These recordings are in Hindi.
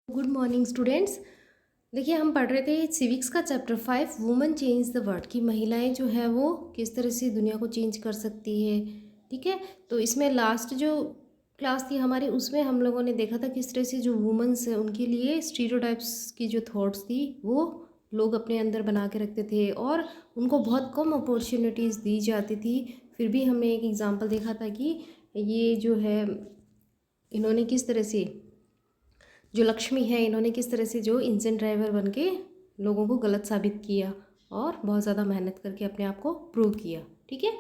Good morning students. देखिए हम पढ़ रहे थे सिविक्स का chapter 5 women change the world कि महिलाएं जो है वो किस तरह से दुनिया को चेंज कर सकती है। ठीक है, तो इसमें लास्ट जो क्लास थी हमारी उसमें हम लोगों ने देखा था किस तरह से जो वुमेन्स है उनके लिए स्टीरियोटाइप्स की जो थॉट्स थी वो लोग अपने अंदर बना के रखते थे और उनको बहुत कम अपॉर्चुनिटीज़ दी जाती थी। फिर भी हमने एक एग्जांपल देखा था कि ये जो है इन्होंने किस तरह से जो लक्ष्मी है इन्होंने किस तरह से जो इंजन ड्राइवर बन के लोगों को गलत साबित किया और बहुत ज़्यादा मेहनत करके अपने आप को प्रूव किया। ठीक है,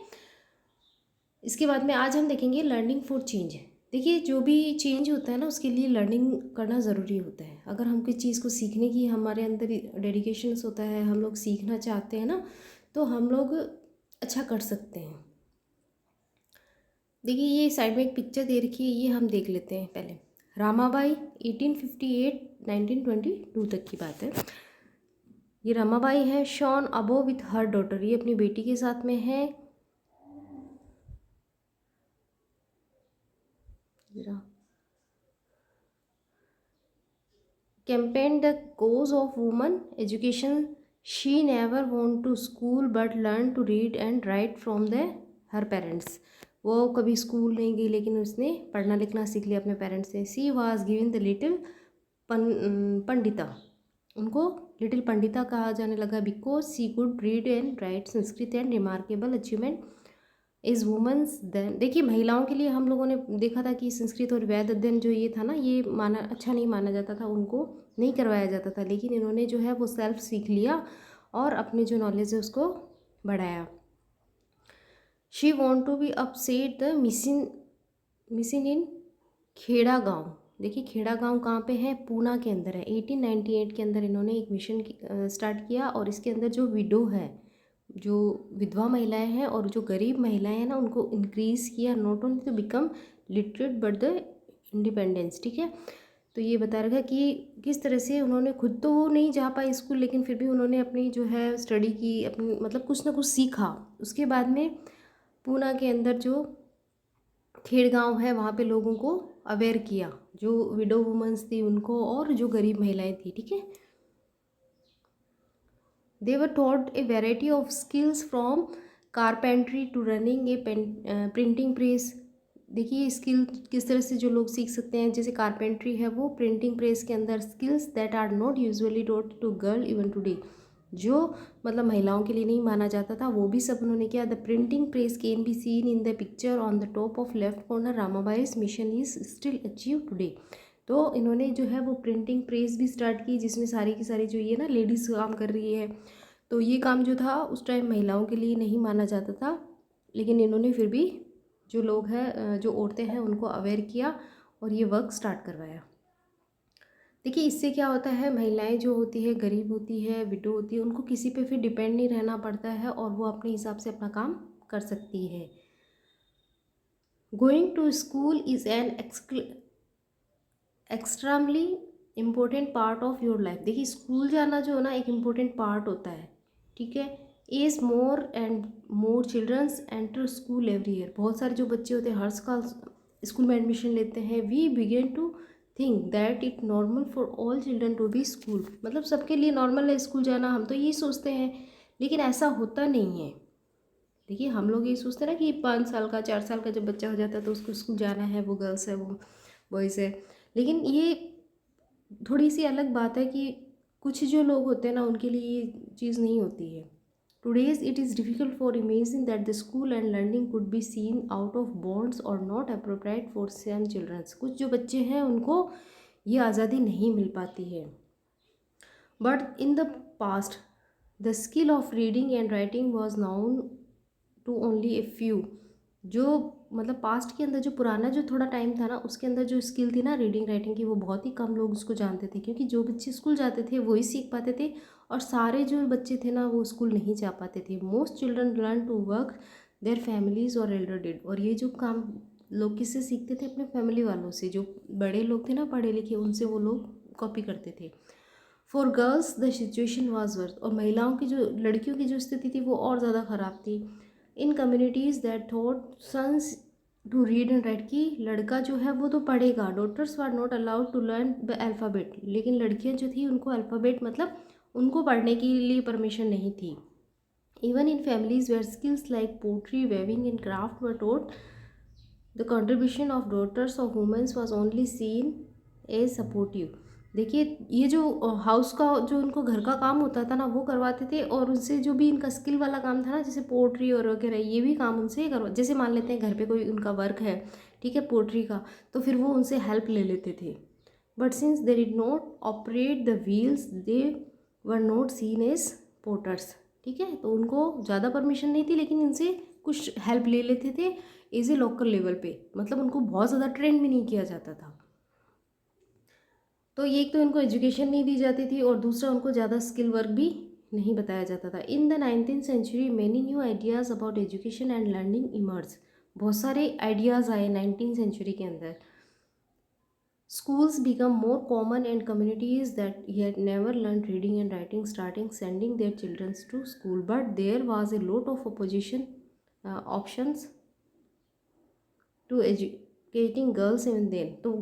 इसके बाद में आज हम देखेंगे लर्निंग फॉर चेंज। देखिए जो भी चेंज होता है ना उसके लिए लर्निंग करना ज़रूरी होता है। अगर हम किसी चीज़ को सीखने की हमारे अंदर डेडिकेशन होता है, हम लोग सीखना चाहते हैं ना, तो हम लोग अच्छा कर सकते हैं। देखिए ये साइड में एक पिक्चर दे रखी है, ये हम देख लेते हैं पहले। रामाबाई 1858 1922 तक की बात है। ये रमाबाई है shown above with her daughter, ये अपनी बेटी के साथ में है। Campaign the cause of woman education, she never went to school but learn to read and write from the her parents. वो कभी स्कूल नहीं गई लेकिन उसने पढ़ना लिखना सीख लिया अपने पेरेंट्स से। She was given the little Pandita, उनको लिटिल पंडिता कहा जाने लगा because she could read and write Sanskrit and remarkable achievement is women's then. देखिए महिलाओं के लिए हम लोगों ने देखा था कि संस्कृत और वेद अध्ययन जो ये था ना, ये माना अच्छा नहीं माना जाता था, उनको नहीं करवाया जाता था, लेकिन इन्होंने जो है वो सेल्फ सीख लिया और अपने जो नॉलेज है उसको बढ़ाया। She went to be upset the mission in Kheda गांव। देखिए खेड़ा गांव कहाँ पे है, पूना के अंदर है। 1898 के अंदर इन्होंने एक मिशन स्टार्ट किया और इसके अंदर जो विडो है, जो विधवा महिलाएं हैं और जो गरीब महिलाएं हैं ना, उनको इंक्रीज़ किया, not only to become literate but the independence. ठीक है, तो ये बता रखा कि किस तरह से उन्होंने खुद तो वो नहीं जा पाई स्कूल, लेकिन फिर भी उन्होंने अपनी जो है स्टडी की, अपनी मतलब कुछ ना कुछ सीखा। उसके बाद में पूना के अंदर जो खेड़ गांव है वहाँ पे लोगों को अवेयर किया, जो विडो वुमेंस थी उनको और जो गरीब महिलाएं थी। ठीक है, they were taught a variety of skills from carpentry to running a printing press। देखिए स्किल किस तरह से जो लोग सीख सकते हैं, जैसे कारपेंट्री है वो प्रिंटिंग प्रेस के अंदर skills that are not usually taught to girl even today, जो मतलब महिलाओं के लिए नहीं माना जाता था, वो भी सब उन्होंने किया। The printing press can be seen in the picture on the top of left corner. Ramabai's mission is still achieve today. तो इन्होंने जो है वो प्रिंटिंग प्रेस भी स्टार्ट की जिसमें सारी की सारी जो ये ना लेडीज़ काम कर रही है। तो ये काम जो था उस टाइम महिलाओं के लिए नहीं माना जाता था, लेकिन इन्होंने फिर भी जो लोग हैं, जो औरतें हैं, उनको अवेयर किया और ये वर्क स्टार्ट करवाया। देखिए इससे क्या होता है, महिलाएं जो होती है, गरीब होती है, विडो होती है, उनको किसी पे फिर डिपेंड नहीं रहना पड़ता है और वो अपने हिसाब से अपना काम कर सकती है। Going to school is an extremely important part of your life. देखिए स्कूल जाना जो है ना एक इम्पोर्टेंट पार्ट होता है। ठीक है, is more and more childrens enter school every year. बहुत सारे जो बच्चे होते हैं हर साल स्कूल में एडमिशन लेते हैं। We begin to think that it normal for all children to be school, मतलब सबके लिए नॉर्मल है स्कूल जाना, हम तो यही सोचते हैं, लेकिन ऐसा होता नहीं है। देखिए हम लोग ये सोचते हैं ना कि 5 साल का 4 साल का जब बच्चा हो जाता है तो उसको स्कूल जाना है, वो गर्ल्स है वो बॉयज़ है, लेकिन ये थोड़ी सी अलग बात है कि कुछ जो लोग होते हैं ना उनके लिए ये चीज़ नहीं होती है। Today's it is difficult for imagine that the school and learning could be seen out of bounds और not appropriate for some childrens. कुछ जो बच्चे हैं उनको ये आज़ादी नहीं मिल पाती है। But in the past the skill of reading and writing was known to only a few. जो मतलब पास्ट के अंदर जो पुराना जो थोड़ा टाइम था ना, उसके अंदर जो स्किल थी ना रीडिंग राइटिंग की, वो बहुत ही कम लोग उसको जानते थे, क्योंकि जो बच्चे स्कूल जाते थे वही सीख पाते थे और सारे जो बच्चे थे ना वो स्कूल नहीं जा पाते थे। Most children learn to work their families और एल्डर डिड। और ये जो काम लोग किससे सीखते थे, अपने फैमिली वालों से, जो बड़े लोग थे ना पढ़े लिखे, उनसे वो लोग कॉपी करते थे। For girls the situation was worse. और महिलाओं की जो लड़कियों की जो स्थिति थी वो और ज़्यादा ख़राब थी। In communities that thought sons to read and write, कि लड़का जो है वो तो पढ़ेगा, daughters were not allowed to learn the alphabet, लेकिन लड़कियां जो थी उनको अल्फ़ाबेट मतलब उनको पढ़ने के लिए परमिशन नहीं थी। Even in families where skills like pottery, weaving and craft were taught, the contribution of daughters of womens was only seen as supportive. देखिए ये जो हाउस का जो उनको घर का काम होता था ना वो करवाते थे, और उनसे जो भी इनका स्किल वाला काम था ना, जैसे पोट्री और वगैरह ये भी काम उनसे करवा, जैसे मान लेते हैं घर पे कोई उनका वर्क है, ठीक है, पोट्री का, तो फिर वो उनसे हेल्प ले लेते थे। But since they did not operate the wheels they were not seen as potters, ठीक है, तो उनको ज़्यादा परमिशन नहीं थी, लेकिन इनसे कुछ हेल्प ले लेते थे एज ए लोकल लेवल पे, मतलब उनको बहुत ज़्यादा ट्रेंड भी नहीं किया जाता था। तो ये एक तो इनको एजुकेशन नहीं दी जाती थी, और दूसरा उनको ज़्यादा स्किल वर्क भी नहीं बताया जाता था। In the 19th century many new ideas about education and learning emerge, बहुत सारे आइडियाज़ आए 19th सेंचुरी के अंदर। Schools become more common and communities that had never learned reading and writing starting sending their children to school. But there was a lot of opposition options to educating girls even then. तो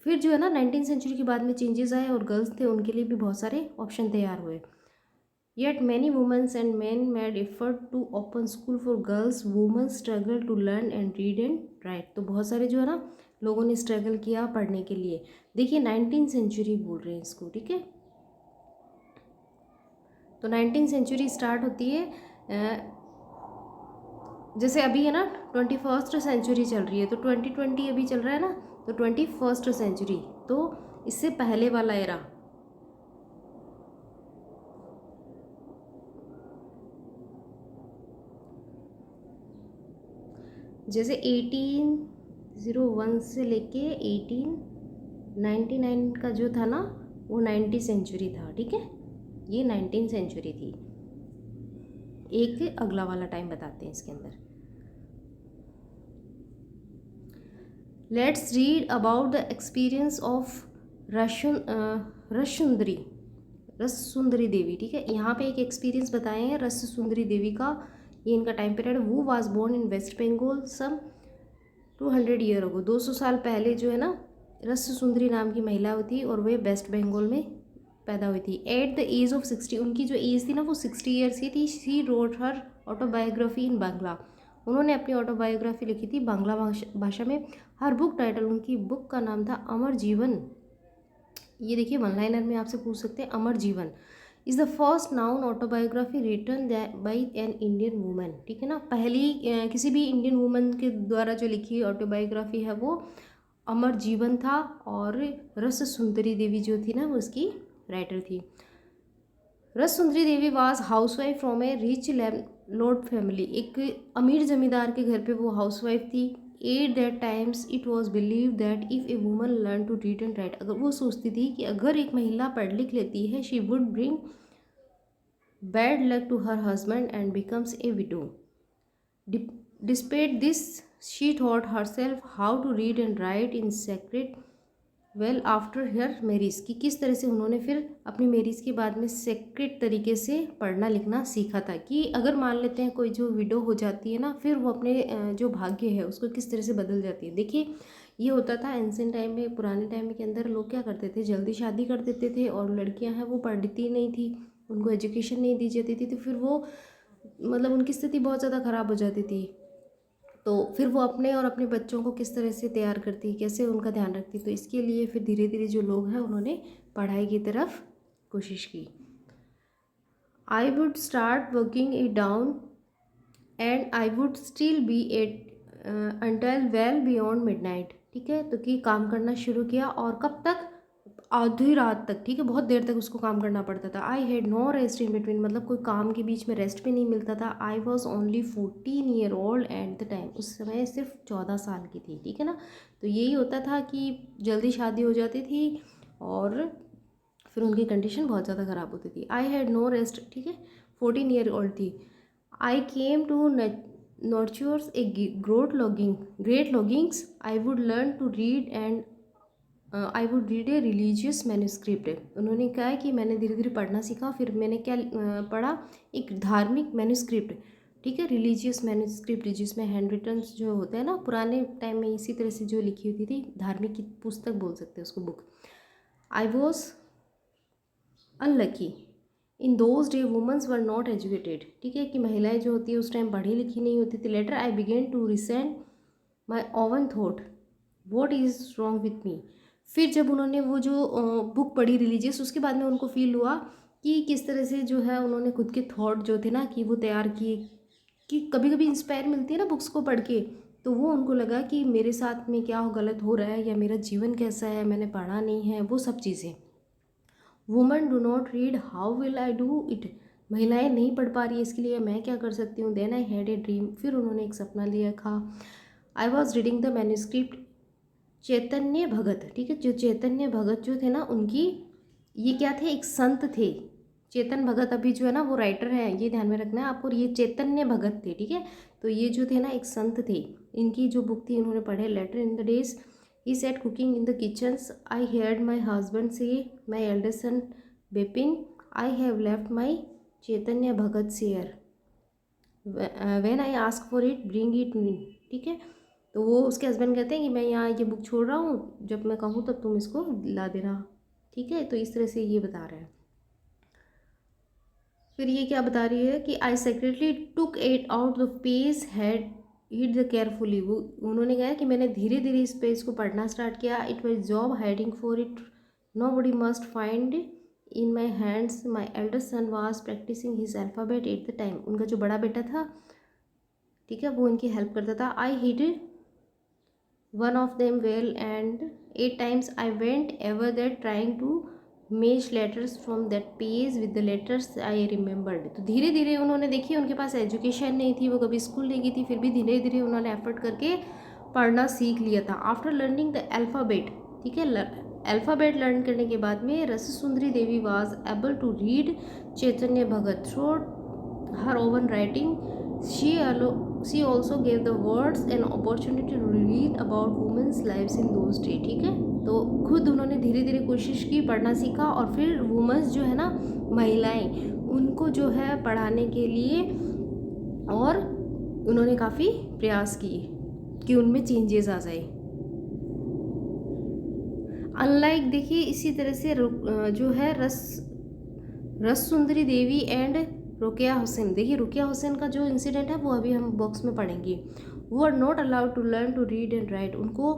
फिर जो है ना 19th सेंचुरी के बाद में चेंजेस आए, और गर्ल्स थे उनके लिए भी बहुत सारे ऑप्शन तैयार हुए। Yet many women and men made effort to open school for girls. Women struggle to learn and read and write. तो बहुत सारे जो है ना लोगों ने स्ट्रगल किया पढ़ने के लिए। देखिए 19th सेंचुरी बोल रहे हैं इसको, ठीक है। तो 19th सेंचुरी स्टार्ट होती है जैसे अभी है ना 21st सेंचुरी चल रही है, तो 2020 अभी चल रहा है ना, तो 21st सेंचुरी, तो इससे पहले वाला एरा। जैसे 1801 से लेके 1899 का जो था ना वो 19th सेंचुरी था, ठीक है, ये 19th सेंचुरी थी। एक अगला वाला टाइम बताते हैं इसके अंदर। Let's read about the experience of Rassundari Devi, ठीक है। यहाँ पे एक एक्सपीरियंस बताए हैं रससुंदरी देवी का, ये इनका टाइम पीरियड। वो was born in West Bengal some 200 year ago, 200 साल पहले जो है ना रससुंदरी नाम की महिला थी, और वे वेस्ट बंगाल में पैदा हुई थी। एट द एज ऑफ 60, उनकी जो एज थी ना वो 60 ईयर्स की थी। शी रोट हर ऑटोबायोग्राफी इन बांग्ला, उन्होंने अपनी ऑटोबायोग्राफी लिखी थी बांग्ला भाषा में। हर बुक टाइटल, उनकी बुक का नाम था अमर जीवन। ये देखिए वन लाइनर में आपसे पूछ सकते हैं, Amar Jiban is the first known autobiography written by an Indian women, ठीक है ना। पहली किसी भी इंडियन वूमेन के द्वारा जो लिखी ऑटोबायोग्राफी है वो अमर जीवन था, और रस सुंदरी देवी जो थी ना वो उसकी राइटर थी। Ras Sundari Devi was housewife from a rich lord family, एक अमीर जमींदार के घर पे वो हाउसवाइफ थी। At that times it was believe that if a woman learn to read and write, अगर वो सोचती थी कि अगर एक महिला पढ़ लिख लेती है, she would bring bad luck to her husband and becomes a widow. Despite this she thought herself how to read and write in secret well after her marriage, कि किस तरह से उन्होंने फिर अपनी मैरिज के बाद में सेक्रेट तरीके से पढ़ना लिखना सीखा था। कि अगर मान लेते हैं कोई जो विडो हो जाती है ना, फिर वो अपने जो भाग्य है उसको किस तरह से बदल जाती है। देखिए ये होता था एंशिएंट टाइम में, पुराने टाइम के अंदर लोग क्या करते थे, जल्दी शादी कर देते थे, और लड़कियां हैं वो पढ़ती नहीं थी, उनको एजुकेशन नहीं दी जाती थी, तो फिर वो मतलब उनकी स्थिति बहुत ज़्यादा ख़राब हो जाती थी। तो फिर वो अपने और अपने बच्चों को किस तरह से तैयार करती, कैसे उनका ध्यान रखती, तो इसके लिए फिर धीरे धीरे जो लोग हैं उन्होंने पढ़ाई की तरफ कोशिश की। I would start working it down and I would still be at until well beyond midnight, ठीक है, तो कि काम करना शुरू किया, और कब तक, आधी रात तक, ठीक है, बहुत देर तक उसको काम करना पड़ता था। I had no rest in between, मतलब कोई काम के बीच में रेस्ट भी नहीं मिलता था। I was only 14 year old at the time, उस समय सिर्फ 14 साल की थी, ठीक है ना। तो यही होता था कि जल्दी शादी हो जाती थी, और फिर उनकी कंडीशन बहुत ज़्यादा ख़राब होती थी। आई हैड नो रेस्ट, ठीक है, 14 ईयर ओल्ड थी। I came to nurtures a great longings, I would learn to read and I would read a religious manuscript. उन्होंने कहा कि मैंने धीरे धीरे पढ़ना सीखा, फिर मैंने क्या पढ़ा, एक धार्मिक मैन्यूस्क्रिप्ट, ठीक है, रिलीजियस मैन्युस्क्रिप्ट जिसमें हैंड रिटन्स जो होते हैं ना पुराने टाइम में इसी तरह से जो लिखी होती थी, धार्मिक की पुस्तक बोल सकते हैं उसको, book. I was unlucky in those day women's were not educated, ठीक है, कि महिलाएं जो होती है उस टाइम पढ़ी लिखी नहीं होती थी। Later I began to resent my own thought what is wrong with me. फिर जब उन्होंने वो जो बुक पढ़ी रिलीजियस, उसके बाद में उनको फील हुआ कि किस तरह से जो है उन्होंने खुद के थॉट जो थे ना कि वो तैयार किए, कि कभी कभी इंस्पायर मिलती है ना बुक्स को पढ़ के, तो वो उनको लगा कि मेरे साथ में क्या गलत हो रहा है या मेरा जीवन कैसा है, मैंने पढ़ा नहीं है, वो सब चीज़ें। Women do not read, how will I do it. महिलाएं नहीं पढ़ पा रही है, इसके लिए मैं क्या कर सकती हूँ। Then I had a dream, फिर उन्होंने एक सपना लिया था। I was reading the manuscript Chaitanya Bhagat, ठीक है, जो चैतन्य भगत जो थे ना उनकी, ये क्या थे, एक संत थे। चेतन भगत अभी जो है ना वो राइटर है, ये ध्यान में रखना है आपको। ये चैतन्य भगत थे, ठीक है, तो ये जो थे ना एक संत थे। इनकी जो बुक थी इन्होंने पढ़े, later in the days he set cooking in the kitchens I heard my husband say my eldest son Bipin I have left my Chaitanya Bhagat here when I ask for it bring it me, ठीक है। तो वो उसके हस्बैंड कहते हैं कि मैं यहाँ ये बुक छोड़ रहा हूँ, जब मैं कहूँ तब तुम इसको ला देना, ठीक है। तो इस तरह से ये बता रहे हैं। फिर ये क्या बता रही है कि I secretly took it out the page had read the carefully. वो उन्होंने कहा कि मैंने धीरे धीरे इस पेज को पढ़ना स्टार्ट किया। It was job hiding for it, nobody must find in my hands. My elder son was practising his alphabet at the time. उनका जो बड़ा बेटा था, ठीक है, वो उनकी हेल्प करता था। I hid one of them well and 8 times I went ever there trying to match letters from that page with the letters I remembered। तो धीरे धीरे उन्होंने, देखिए उनके पास एजुकेशन नहीं थी, वो कभी स्कूल नहीं गई थी, फिर भी धीरे धीरे उन्होंने एफर्ट करके पढ़ना सीख लिया था। आफ्टर लर्निंग द अल्फ़ाबेट, ठीक है, अल्फ़ाबेट लर्न करने के बाद में Ras Sundari Devi was able to read Chaitanya Bhagat through her own writing. She also gave the words an opportunity to read about women's lives in those days, ठीक है। तो खुद उन्होंने धीरे धीरे कोशिश की, पढ़ना सीखा, और फिर वुमेंस जो है ना, महिलाएं, उनको जो है पढ़ाने के लिए, और उन्होंने काफ़ी प्रयास किए कि उनमें चेंजेस आ जाए। अनलाइक, देखिए इसी तरह से जो है रस सुंदरी देवी एंड रुकिया हुसैन, देखिए रुकिया हुसैन का जो इंसिडेंट है वो अभी हम बॉक्स में पढ़ेंगे। वो are not allowed to learn to read and write, उनको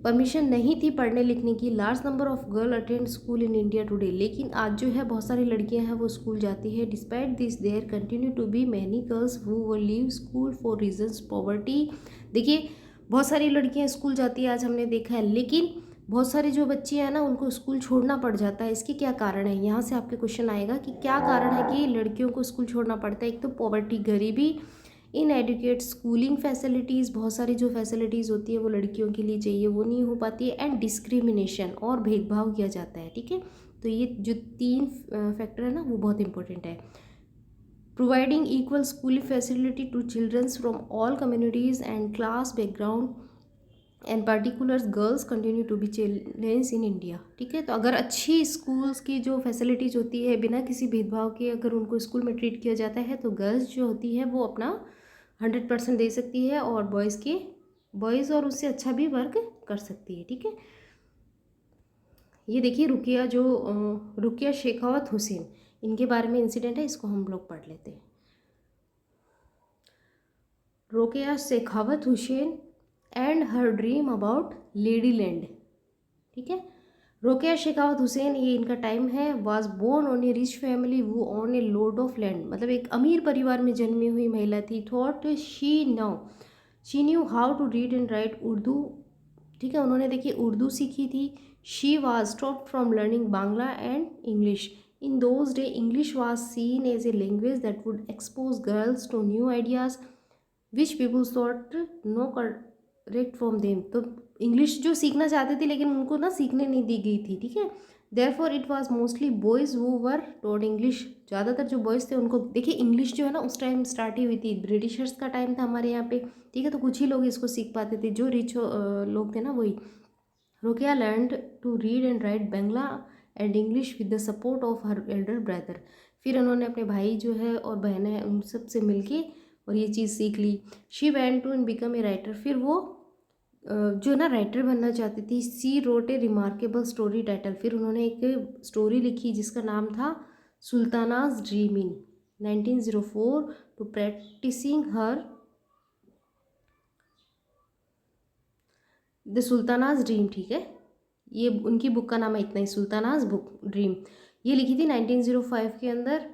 परमिशन नहीं थी पढ़ने लिखने की। Large number of girl attend school in India today, लेकिन आज जो है बहुत सारी लड़कियां हैं वो स्कूल जाती है। Despite this there continue to be many girls who will leave school for reasons poverty. देखिए बहुत सारी लड़कियां स्कूल जाती है, आज हमने देखा है, लेकिन बहुत सारी जो बच्ची हैं ना उनको स्कूल छोड़ना पड़ जाता है। इसके क्या कारण है, यहाँ से आपके क्वेश्चन आएगा कि क्या कारण है कि लड़कियों को स्कूल छोड़ना पड़ता है। एक तो पॉवर्टी, गरीबी, इनएडुकेट स्कूलिंग फैसिलिटीज़, बहुत सारी जो फैसिलिटीज़ होती है वो लड़कियों के लिए चाहिए वो नहीं हो पाती है, एंड डिस्क्रिमिनेशन, और भेदभाव किया जाता है, ठीक है। तो ये जो 3 फैक्टर है ना वो बहुत इंपॉर्टेंट है। Providing equal schooling facility to childrens from all communities and class background and particulars girls continue to be challenge in India, ठीक है। तो अगर अच्छी स्कूल्स की जो फैसिलिटीज़ होती है, बिना किसी भेदभाव के अगर उनको स्कूल में ट्रीट किया जाता है, तो गर्ल्स जो होती है वो अपना 100% दे सकती है, और बॉयज़ और उससे अच्छा भी वर्क कर सकती है, ठीक है। ये देखिए रुकिया शेखावत हुसैन, इनके बारे में इंसिडेंट है, इसको हम लोग पढ़ लेते हैं। Rokeya Sakhawat Hossain and her dream about lady land, ठीक है। रुकिया शेखावत हुसैन, ये इनका टाइम है। Was born on a rich family वो on a lot of land, मतलब एक अमीर परिवार में जन्मी हुई महिला थी। Thought she knew how to read and write Urdu, ठीक है, उन्होंने देखिए उर्दू सीखी थी। She was stopped from learning Bangla and English. In those day English was seen as a language that would expose girls to new ideas which people thought no correct from them. तो इंग्लिश जो सीखना चाहते थे लेकिन उनको ना सीखने नहीं दी गई थी, ठीक है। Therefore it was mostly boys who were taught English, ज़्यादातर जो बॉयज़ थे उनको, देखिए इंग्लिश जो है ना उस टाइम स्टार्ट ही हुई थी, ब्रिटिशर्स का टाइम था हमारे यहाँ पे, ठीक है। तो कुछ ही लोग इसको सीख पाते थे, जो रिच लोग थे ना वही। Rokeya learned to read and write Bangla and English with the support of her elder brother. फिर उन्होंने अपने भाई जो है और बहनें हैं उन सब से मिलके और ये चीज़ सीख ली। She went to and become a writer, फिर वो जो ना राइटर बनना चाहती थी। She wrote a remarkable story titled, फिर उन्होंने एक स्टोरी लिखी जिसका नाम था Sultana's dream in 1904 to practicing her the Sultana's dream, ठीक है, ये उनकी बुक का नाम है, इतना ही, सुल्तानाज बुक ड्रीम। ये लिखी थी 1905 के अंदर।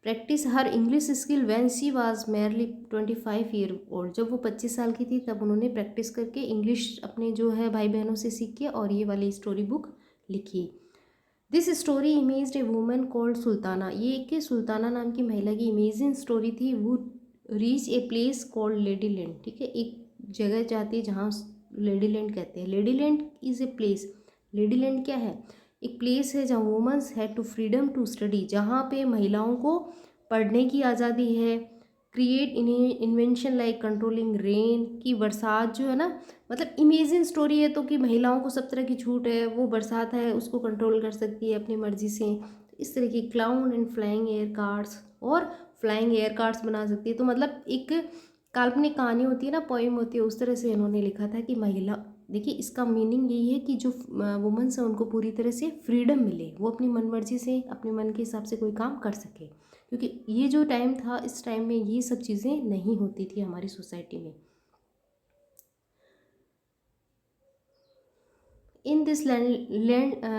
Practice her English skill when she was merely 25 year old, जब वो 25 साल की थी तब उन्होंने प्रैक्टिस करके इंग्लिश अपने जो है भाई बहनों से सीख के और ये वाली स्टोरी बुक लिखी। This story imaged a woman called Sultana, ये एक सुल्ताना नाम की महिला की इमेजिंग स्टोरी थी। वो reach a place called lady land, ठीक है, एक जगह जाती है जहाँ लेडी लैंड कहते हैं। Lady land is a place, lady land क्या है, एक प्लेस है जहाँ womens had to freedom to study, जहाँ पे महिलाओं को पढ़ने की आज़ादी है। Create invention like controlling rain, की बरसात जो है ना, मतलब इमेजिन स्टोरी है तो कि महिलाओं को सब तरह की छूट है, वो बरसात है उसको कंट्रोल कर सकती है अपनी मर्जी से। इस तरह की cloud and flying air cards, और फ्लाइंग एयर कार्ड्स बना सकती है। तो मतलब एक काल्पनिक कहानी होती है ना, पोइम होती है, उस तरह से इन्होंने लिखा था कि महिला, देखिए इसका मीनिंग यही है कि जो वुमेन्स हैं उनको पूरी तरह से फ्रीडम मिले, वो अपनी मन मर्जी से अपने मन के हिसाब से कोई काम कर सके, क्योंकि ये जो टाइम था, इस टाइम में ये सब चीज़ें नहीं होती थी हमारी सोसाइटी में। In this land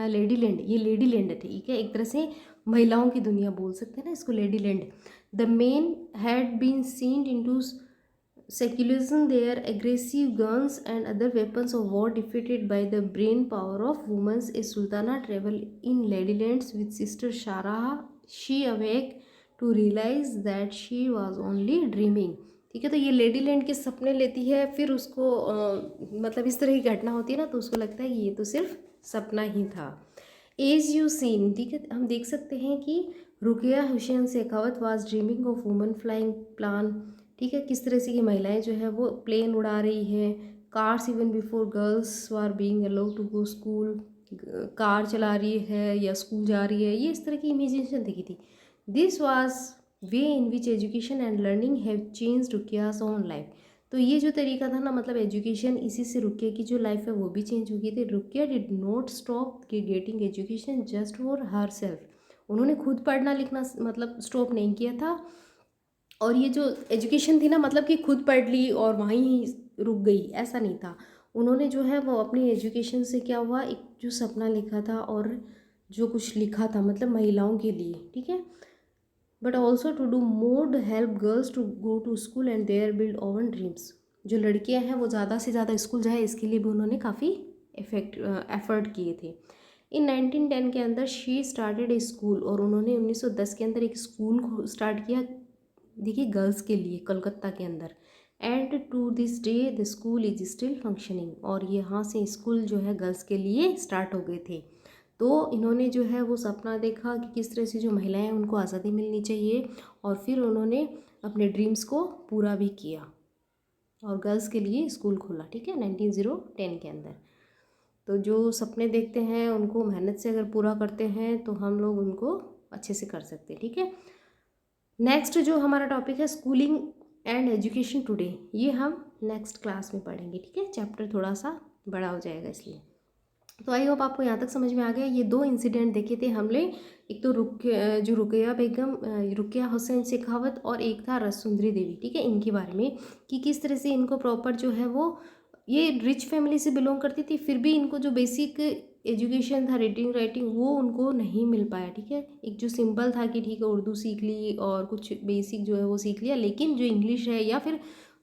lady land, ये लेडी लैंड है, ठीक है, एक तरह से महिलाओं की दुनिया बोल सकते हैं ना इसको, lady land. The men had been seen into secularism, their aggressive guns and other weapons of war defeated by the brain power of women. A sultana traveled in Ladylands with sister Sharaha. She awake to realize that she was only dreaming, ठीक है। तो ये लेडी लैंड के सपने लेती है, फिर उसको मतलब इस तरह की घटना होती है ना, तो उसको लगता है कि ये तो सिर्फ सपना ही था। एज यू सीन, ठीक है, हम देख सकते हैं कि Rokeya Hossain Sakhawat was dreaming of woman flying plane, ठीक है, किस तरह से कि महिलाएं जो है वो प्लेन उड़ा रही है। Cars even before girls are being allowed to go school, car चला रही है या स्कूल जा रही है, ये इस तरह की इमेजिनेशन देखी थी। This was way in which education and learning have changed Rukiya's own life, तो ये जो तरीका था ना, मतलब एजुकेशन, इसी से रुकिया की जो लाइफ है वो भी चेंज हो गई थी। Rukiya did not stop getting education just for herself, उन्होंने खुद पढ़ना लिखना मतलब स्टॉप नहीं किया था, और ये जो एजुकेशन थी ना, मतलब कि खुद पढ़ ली और वहीं ही रुक गई, ऐसा नहीं था। उन्होंने जो है वो अपनी एजुकेशन से क्या हुआ, एक जो सपना लिखा था और जो कुछ लिखा था मतलब महिलाओं के लिए, ठीक है, but also to do more help girls to go to school and their build own dreams, जो लड़कियां हैं वो ज़्यादा से ज़्यादा स्कूल जाए, इसके लिए भी उन्होंने काफ़ी एफर्ट किए थे। इन 1910 के अंदर शी स्टार्टेड ए स्कूल, और उन्होंने 1910 के अंदर एक स्कूल स्टार्ट किया, देखिए गर्ल्स के लिए, कलकत्ता के अंदर। And to this day the school is still functioning, और यहाँ से स्कूल जो है गर्ल्स के लिए स्टार्ट हो गए थे। तो इन्होंने जो है वो सपना देखा कि किस तरह से जो महिलाएं हैं उनको आज़ादी मिलनी चाहिए, और फिर उन्होंने अपने ड्रीम्स को पूरा भी किया और गर्ल्स के लिए स्कूल खोला, ठीक है, 1910 के अंदर। तो जो सपने देखते हैं उनको मेहनत से अगर पूरा करते हैं तो हम लोग उनको अच्छे से कर सकते हैं, ठीक है। नेक्स्ट जो हमारा टॉपिक है स्कूलिंग एंड एजुकेशन टुडे, ये हम नेक्स्ट क्लास में पढ़ेंगे, ठीक है, चैप्टर थोड़ा सा बड़ा हो जाएगा इसलिए। तो आई होप आपको यहाँ तक समझ में आ गया। ये दो इंसिडेंट देखे थे हमने, एक तो रुकिया बेगम, रुकिया हुसैन शेखावत, और एक था रससुंदरी देवी, ठीक है, इनके बारे में कि किस तरह से इनको प्रॉपर जो है वो, ये रिच फैमिली से बिलोंग करती थी, फिर भी इनको जो बेसिक एजुकेशन था, रीडिंग राइटिंग, वो उनको नहीं मिल पाया, ठीक है। एक जो सिंपल था कि ठीक है उर्दू सीख ली और कुछ बेसिक जो है वो सीख लिया, लेकिन जो इंग्लिश है या फिर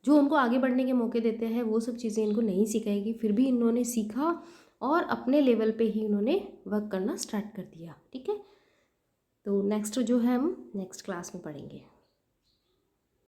जो उनको आगे बढ़ने के मौके देते हैं वो सब चीज़ें इनको नहीं सिखाएगी, फिर भी इन्होंने सीखा और अपने लेवल पे ही उन्होंने वर्क करना स्टार्ट कर दिया, ठीक है। तो नेक्स्ट जो है हम नेक्स्ट क्लास में पढ़ेंगे।